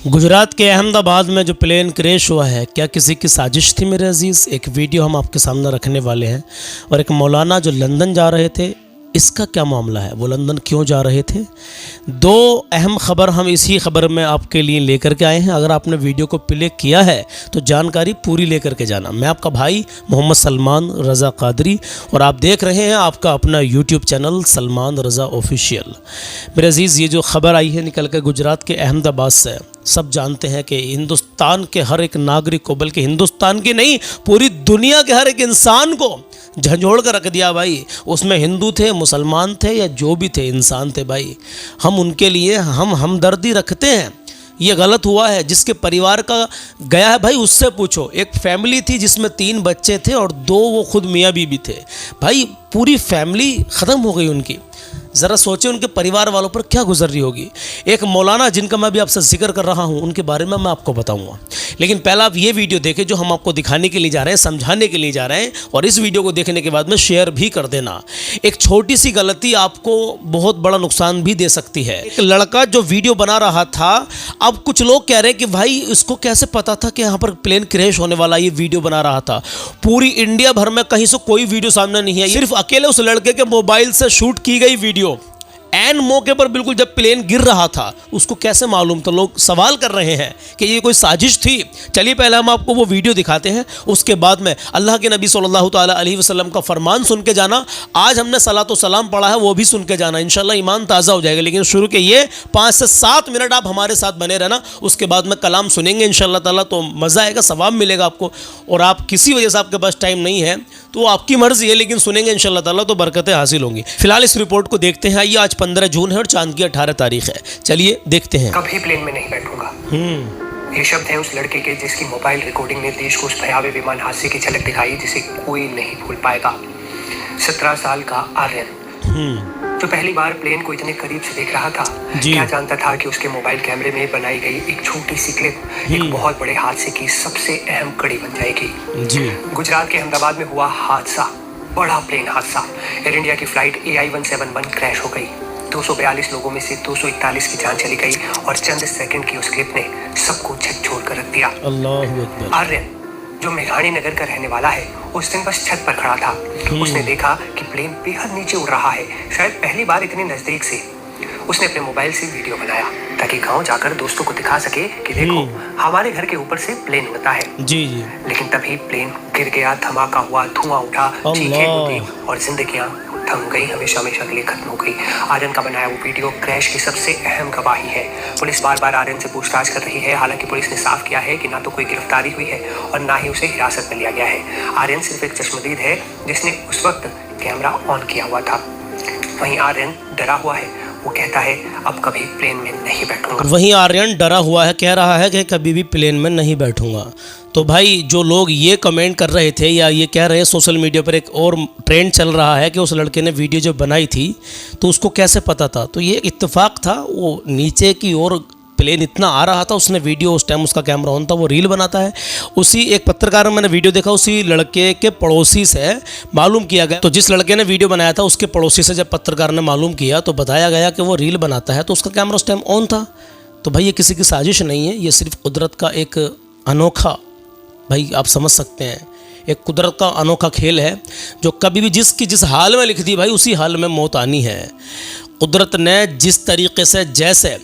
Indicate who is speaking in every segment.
Speaker 1: गुजरात के अहमदाबाद में जो प्लेन क्रैश हुआ है, क्या किसी की साजिश थी मेरे अजीज़? एक वीडियो हम आपके सामने रखने वाले हैं। और एक मौलाना जो लंदन जा रहे थे, इसका क्या मामला है, वो लंदन क्यों जा रहे थे? दो अहम खबर हम इसी खबर में आपके लिए लेकर के आए हैं। अगर आपने वीडियो को प्ले किया है तो जानकारी पूरी लेकर के जाना। मैं आपका भाई मोहम्मद सलमान रज़ा कादरी और आप देख रहे हैं आपका अपना यूट्यूब चैनल सलमान रज़ा ऑफिशियल। मेरे अजीज़, ये जो खबर आई है निकल कर गुजरात के अहमदाबाद से, सब जानते हैं कि हिंदुस्तान के हर एक नागरिक को, बल्कि हिंदुस्तान की नहीं पूरी दुनिया के हर एक इंसान को झंझोड़ कर रख दिया भाई। उसमें हिंदू थे, मुसलमान थे या जो भी थे, इंसान थे भाई। हम उनके लिए हम हमदर्दी रखते हैं। ये गलत हुआ है। जिसके परिवार का गया है भाई, उससे पूछो। एक फैमिली थी जिसमें 3 बच्चे थे और 2 वो खुद मियाँ बीबी थे भाई। पूरी फैमिली ख़त्म हो गई उनकी। ज़रा सोचें उनके परिवार वालों पर क्या गुजर रही होगी। एक मौलाना जिनका मैं भी आपसे जिक्र कर रहा हूँ, उनके बारे में मैं आपको बताऊँगा, लेकिन पहला आप ये वीडियो देखें जो हम आपको दिखाने के लिए जा रहे हैं, समझाने के लिए जा रहे हैं। और इस वीडियो को देखने के बाद में शेयर भी कर देना। एक छोटी सी गलती आपको बहुत बड़ा नुकसान भी दे सकती है। एक लड़का जो वीडियो बना रहा था, अब कुछ लोग कह रहे हैं कि भाई इसको कैसे पता था कि यहाँ पर प्लेन क्रैश होने वाला, ये वीडियो बना रहा था। पूरी इंडिया भर में कहीं से कोई वीडियो सामने नहीं है, सिर्फ अकेले उस लड़के के मोबाइल से शूट की गई वीडियो। एन मौके पर बिल्कुल जब प्लेन गिर रहा था, उसको कैसे मालूम? तो लोग सवाल कर रहे हैं कि ये कोई साजिश थी। चलिए पहले हम आपको वो वीडियो दिखाते हैं, उसके बाद में अल्लाह के नबी सल्लल्लाहु ताला अलैहि वसल्लम का फरमान सुन के जाना। आज हमने सलातो सलाम पढ़ा है, वो भी सुन के जाना, इंशाल्लाह ईमान ताज़ा हो जाएगा। लेकिन शुरू के ये 5 से 7 मिनट आप हमारे साथ बने रहना। उसके बाद में कलाम सुनेंगे इंशाल्लाह ताला, तो मज़ा आएगा, सवाब मिलेगा आपको। और आप किसी वजह से आपके पास टाइम नहीं है तो आपकी मर्ज़ी है, लेकिन सुनेंगे इंशाल्लाह ताला तो बरकतें हासिल होंगी। फिलहाल इस रिपोर्ट को देखते हैं। आइए, आज 15 जून है और चांद की 18 तारीख है। चलिए देखते हैं।
Speaker 2: कभी प्लेन में नहीं बैठूंगा। ये शब्द है उस लड़के के जिसकी मोबाइल रिकॉर्डिंग ने देश को उस भयावह विमान हादसे की झलक दिखाई जिसे कोई नहीं भूल पाएगा। 17 साल का आर्यन जो पहली बार प्लेन को इतने करीब से देख रहा था, क्या जानता था कि उसके मोबाइल कैमरे में बनाई गई एक छोटी सी क्लिप एक बहुत बड़े हादसे की सबसे अहम कड़ी बन जाएगी। गुजरात के अहमदाबाद में हुआ हादसा, बड़ा प्लेन हादसा। एयर इंडिया की फ्लाइट AI-171 क्रैश हो गई। 242 लोगों में से 241 की जान चली गई और चंद सेकंड की उस क्लिप ने सबको झकझोर कर रख दिया।
Speaker 1: अल्लाहू अकबर।
Speaker 2: आर्यन जो मेघानी नगर का रहने वाला है, उस दिन बस छत पर खड़ा था। उसने देखा कि प्लेन बेहद नीचे उड़ रहा है, शायद पहली बार इतने नजदीक से। उसने अपने मोबाइल से वीडियो बनाया ताकि गांव जाकर दोस्तों को दिखा सके कि देखो हमारे घर के ऊपर से प्लेन उड़ता है।
Speaker 1: जी।
Speaker 2: लेकिन तभी प्लेन गिर गया, धमाका हुआ, धुआं उठा, चीखें उठी और जिंदगियां थम गई, हमेशा हमेशा के लिए खत्म हो गई। आर्यन का बनाया वो वीडियो क्रैश की सबसे अहम गवाही है। पुलिस बार बार आर्यन से पूछताछ कर रही है। हालांकि पुलिस ने साफ किया है कि ना तो कोई गिरफ्तारी हुई है और ना ही उसे हिरासत में लिया गया है। आर्यन सिर्फ एक चश्मदीद है जिसने उस वक्त कैमरा ऑन किया हुआ था। वहीं आर्यन डरा हुआ है, वो कहता है अब कभी प्लेन में नहीं बैठूंगा।
Speaker 1: वहीं आर्यन डरा हुआ है, कह रहा है कि कभी भी प्लेन में नहीं बैठूंगा। तो भाई जो लोग ये कमेंट कर रहे थे या ये कह रहे हैं, सोशल मीडिया पर एक और ट्रेंड चल रहा है कि उस लड़के ने वीडियो जो बनाई थी तो उसको कैसे पता था। तो ये इत्तेफाक था, वो नीचे की ओर प्लेन इतना आ रहा था, उसने वीडियो, उस टाइम उसका कैमरा ऑन था, वो रील बनाता है। उसी एक पत्रकार मैंने वीडियो देखा, उसी लड़के के पड़ोसी से मालूम किया गया। तो जिस लड़के ने वीडियो बनाया था उसके पड़ोसी से जब पत्रकार ने मालूम किया तो बताया गया कि वो रील बनाता है, तो उसका कैमरा उस टाइम ऑन था। तो भाई ये किसी की साजिश नहीं है, ये सिर्फ कुदरत का एक अनोखा, भाई आप समझ सकते हैं, एक कुदरत का अनोखा खेल है जो कभी भी जिसकी जिस हाल में लिख दी भाई उसी हाल में मौत आनी है। कुदरत ने जिस तरीके से, जैसे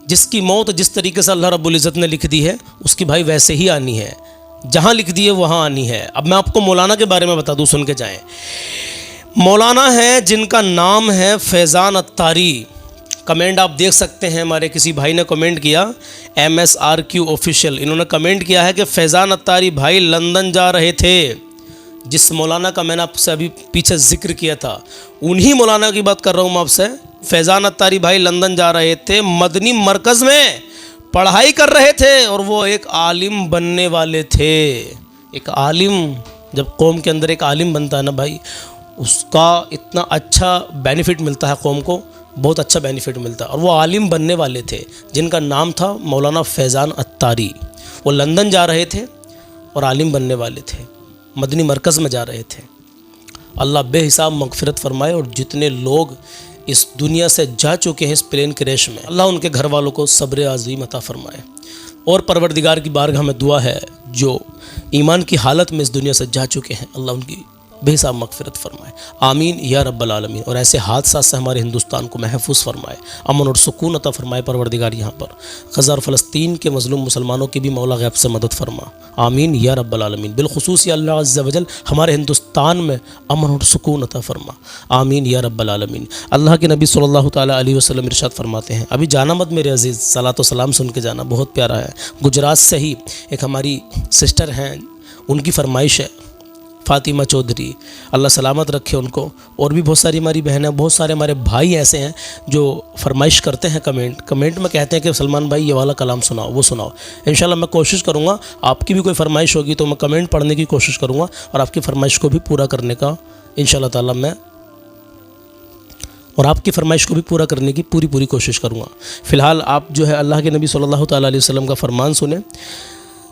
Speaker 1: जिसकी मौत जिस तरीके से अल्लाह रब्बुल इज़्ज़त ने लिख दी है उसकी भाई वैसे ही आनी है, जहाँ लिख दी है वहाँ आनी है। अब मैं आपको मौलाना के बारे में बता दूँ, सुन के जाएँ। मौलाना है जिनका नाम है फैज़ान अत्तारी। कमेंट आप देख सकते हैं, हमारे किसी भाई ने कमेंट किया, MSRQ ऑफिशियल, इन्होंने कमेंट किया है कि फैज़ान अत्तारी भाई लंदन जा रहे थे। जिस मौलाना का मैंने आपसे अभी पीछे जिक्र किया था, उन्हीं मौलाना की बात कर रहा हूँ मैं आपसे। फैज़ान अत्तारी भाई लंदन जा रहे थे, मदनी मरकज़ में पढ़ाई कर रहे थे और वो एक आलिम बनने वाले थे। एक आलिम, जब कौम के अंदर एक आलिम बनता है ना भाई, उसका इतना अच्छा बेनिफिट मिलता है, कौम को बहुत अच्छा बेनिफिट मिलता है। और वो आलिम बनने वाले थे जिनका नाम था मौलाना फैज़ान अत्तारी। वो लंदन जा रहे थे और आलिम बनने वाले थे, मदनी मरकज़ में जा रहे थे। अल्लाह बेहिसाब मग़फ़िरत फ़रमाए और जितने लोग इस दुनिया से जा चुके हैं इस प्लेन क्रैश में। अल्लाह उनके घर वालों को सब्र अज़ीम अता फ़रमाए। और परवरदिगार की बारगाह में दुआ है जो ईमान की हालत में इस दुनिया से जा चुके हैं, अल्लाह उनकी बेहिसाब मगफिरत फरमाए। आमीन या रब्बल आलमीन। और ऐसे हादसा से हमारे हिंदुस्तान को महफूज फरमाए, अमन और सुकून अता फरमाए परवरदिगार। यहाँ पर गज़ा और फ़लस्तीन के मज़लूम मुसलमानों की भी मौला गैब से मदद फरमा। आमीन या रब्बल आलमीन। बिलखुसूस या अल्लाह अज़्ज़ा वजल हमारे हिंदुस्तान में अमन और सुकून अता फरमा। आमीन या रब्बल आलमीन। अल्लाह के नबी सल्लल्लाहु ताला अलैहि वसल्लम इरशाद फरमाते हैं, अभी जाना मत मेरे अज़ीज़, सलातो सलाम सुन के जाना, बहुत प्यारा है। गुजरात से ही एक हमारी सिस्टर हैं, उनकी फरमाइश है, फ़ातिमा चौधरी, अल्लाह सलामत रखे उनको। और भी बहुत सारी हमारी बहनें, बहुत सारे हमारे भाई ऐसे हैं जो फरमाइश करते हैं, कमेंट में कहते हैं कि सलमान भाई ये वाला कलाम सुनाओ, वो सुनाओ। इंशाल्लाह मैं कोशिश करूँगा, आपकी भी कोई फरमाइश होगी तो मैं कमेंट पढ़ने की कोशिश करूँगा और आपकी फरमाइश को भी पूरा करने का इंशाल्लाह ताला मैं और आपकी फरमाइश को भी पूरा करने की पूरी कोशिश करूँगा। फ़िलहाल आप जो है अल्लाह के नबी सल्लल्लाहु ताला अलैहि वसल्लम का फरमान सुने,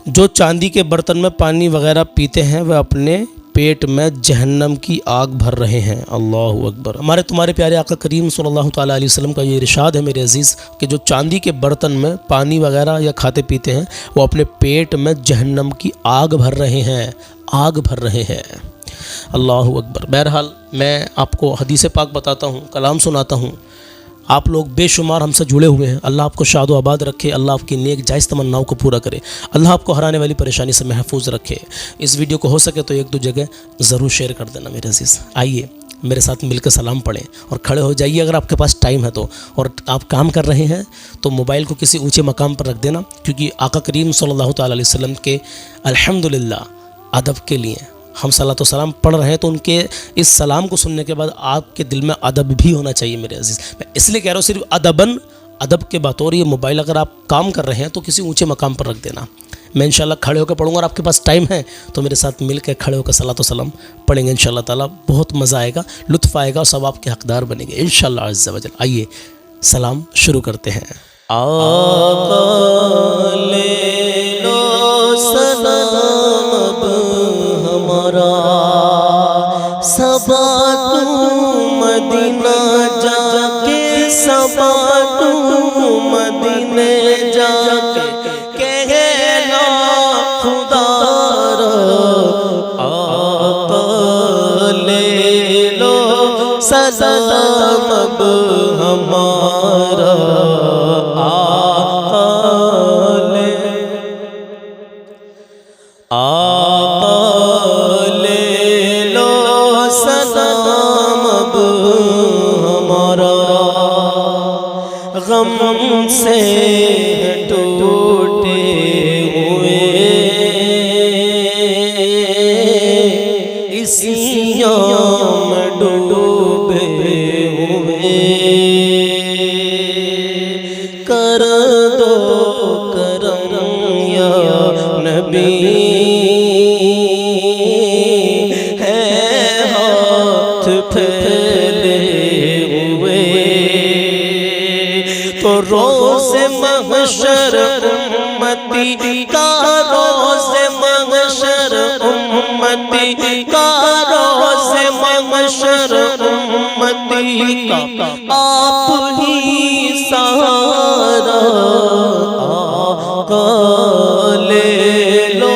Speaker 1: जो चांदी के बर्तन में पानी वगैरह पीते हैं वह अपने पेट में जहन्नम की आग भर रहे हैं। अल्लाहु अकबर। हमारे तुम्हारे प्यारे आका करीम सल्लल्लाहु ताला अलैहि वसल्लम का ये इरशाद है मेरे अज़ीज़ कि जो चांदी के बर्तन में पानी वगैरह या खाते पीते हैं वो अपने पेट में जहन्नम की आग भर रहे हैं, आग भर रहे हैं। अल्लाहु अकबर। बहरहाल मैं आपको हदीस पाक बताता हूँ, कलाम सुनाता हूँ। आप लोग बेशुमार हमसे जुड़े हुए हैं। अल्लाह आपको शाद व आबाद रखे, अल्लाह आपकी नेक जायज़ तमन्नाओं को पूरा करे, अल्लाह आपको हराने वाली परेशानी से महफूज रखे। इस वीडियो को हो सके तो एक दो जगह ज़रूर शेयर कर देना मेरे अज़ीज़। आइए मेरे साथ मिलकर सलाम पढ़ें और खड़े हो जाइए अगर आपके पास टाइम है तो। और आप काम कर रहे हैं तो मोबाइल को किसी ऊँचे मकाम पर रख देना, क्योंकि आका करीम सल्लल्लाहु ताला अलैहि वसल्लम के अल्हम्दुलिल्लाह अदब के लिए हम सलातो सलाम पढ़ रहे हैं, तो उनके इस सलाम को सुनने के बाद आपके दिल में अदब भी होना चाहिए मेरे अजीज़। मैं इसलिए कह रहा हूँ सिर्फ अदबन, अदब के बतौर ये मोबाइल अगर आप काम कर रहे हैं तो किसी ऊंचे मकाम पर रख देना। मैं इंशाल्लाह खड़े होकर पढ़ूंगा और आपके पास टाइम है तो मेरे साथ मिल कर खड़े होकर सलातो सलाम पढ़ेंगे इंशाल्लाह ताला। बहुत मज़ा आएगा, लुत्फ़ आएगा और सब आपके हक़दार बनेंगे इंशाल्लाह अज़्ज़ा वजल। आइए सलाम शुरू करते हैं।
Speaker 3: सबा तू मदीना जाके, सबा तू मदीने जाके कहना खुदा आका ले लो सलाम अब हमारा आका ले गम से टूटे हुए इसी याम डूबे हुए, कर दो करम या नबी, है हाथ फैले हुए तो रोज़े महशर उम्मती का, रोज़े महशर उम्मती का, रोज़े महशर उम्मती का आप ही सहारा आका ले लो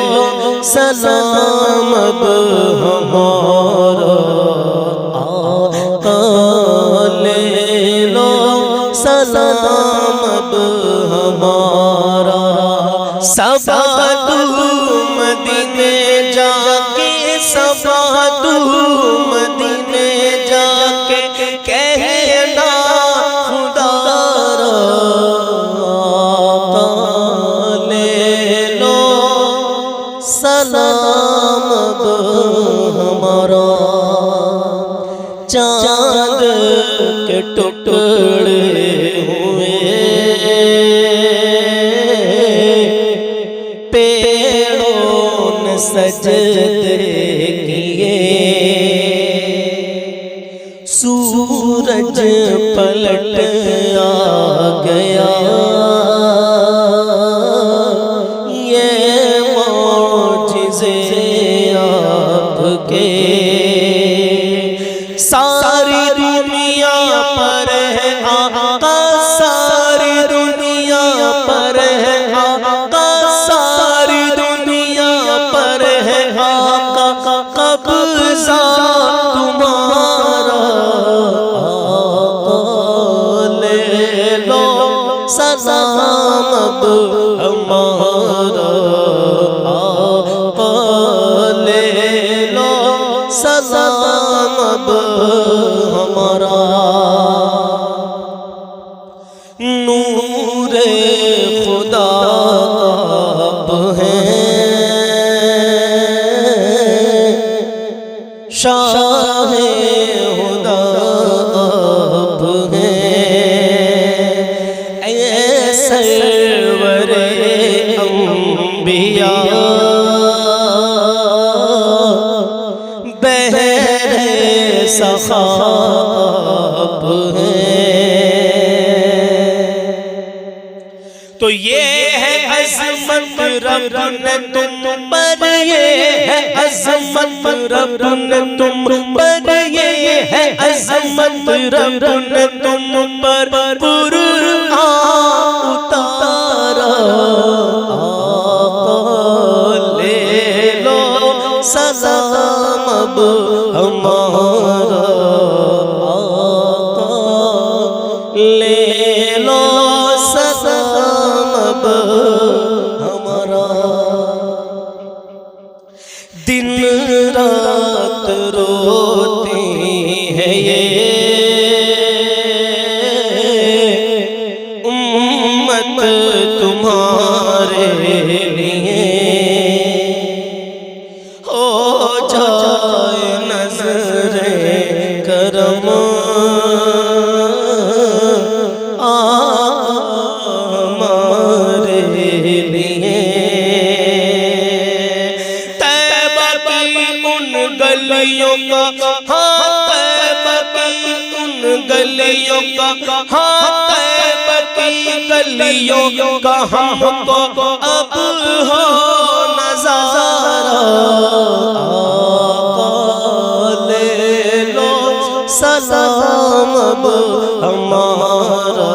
Speaker 3: सलाम अब हमारा आका ले लो सलाम अब हमारा। सबा तू मदीने जाके, सबा तू मदीने जाके कहना खुदा आका ले लो सलाम अब हमारा। चाँद के टुकड़े हुए पेड़ों ने सजदे किए, सूरज पलट आ गया, ये मौजिज़े आपके सारी दुनिया पर अंबिया बहरे सखाब हैं।
Speaker 1: तो ये है अज़मत रब ने तुम पर, ये है अज़मत रब ने तुम पर, ये है अज़मत रब ने तुम पर कुरान उतारा।
Speaker 3: ले लो सलाम अब हमारा आका, ले लो सलाम अब हमारा। दिन रात रोती है ये उम्मत तुम्हारे लिए, हो जाए नज़रे करम हमारे लिए।
Speaker 1: तैबा की उन गलियों का, हाँ तैबा की उन गलियों का, हाँ तैबा की गलियों का हमको अब हो नज़ारा।
Speaker 3: ले लो सलाम अब हमारा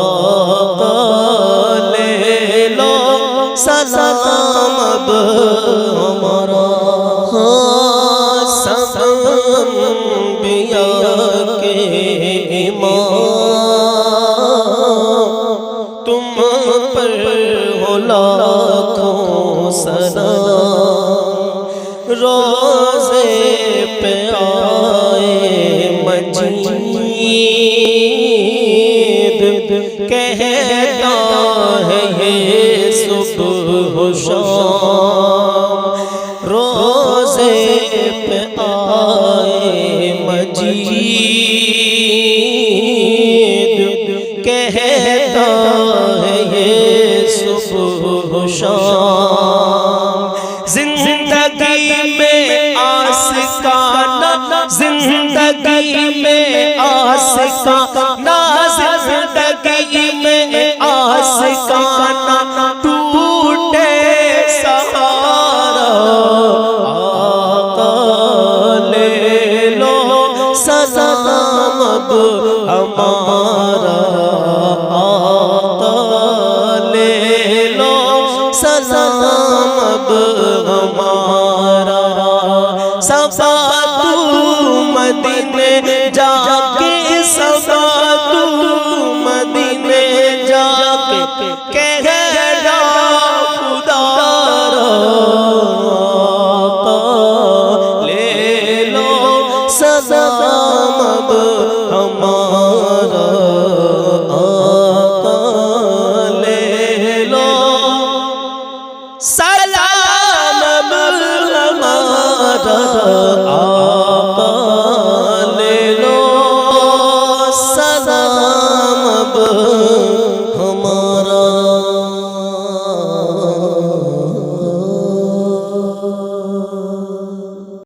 Speaker 3: आका, ले लो सलाम अब हमारा। हाँ सब अंबिया के इमाम तुम पर हो लाखों सलाम। रोज़े पे आए मजीद कहता है ये सुबह शाम। रोज़े पे आए मजीद कहता है ये सुबह शाम।
Speaker 1: जिंदगी में आशिकाना, जिंदगी में आशिकाना, जिंदगी में आशिकाना टूटे सहारा।
Speaker 3: आका ले लो सलाम अब हमारा आका, ले लो सलाम अब हमारा। सफा तू मदीने जाके, सफा तू मदीने जाके कह खुदारा। आका ले लो सलाम अब हमारा आका, ले लो सलाम अब हमारा।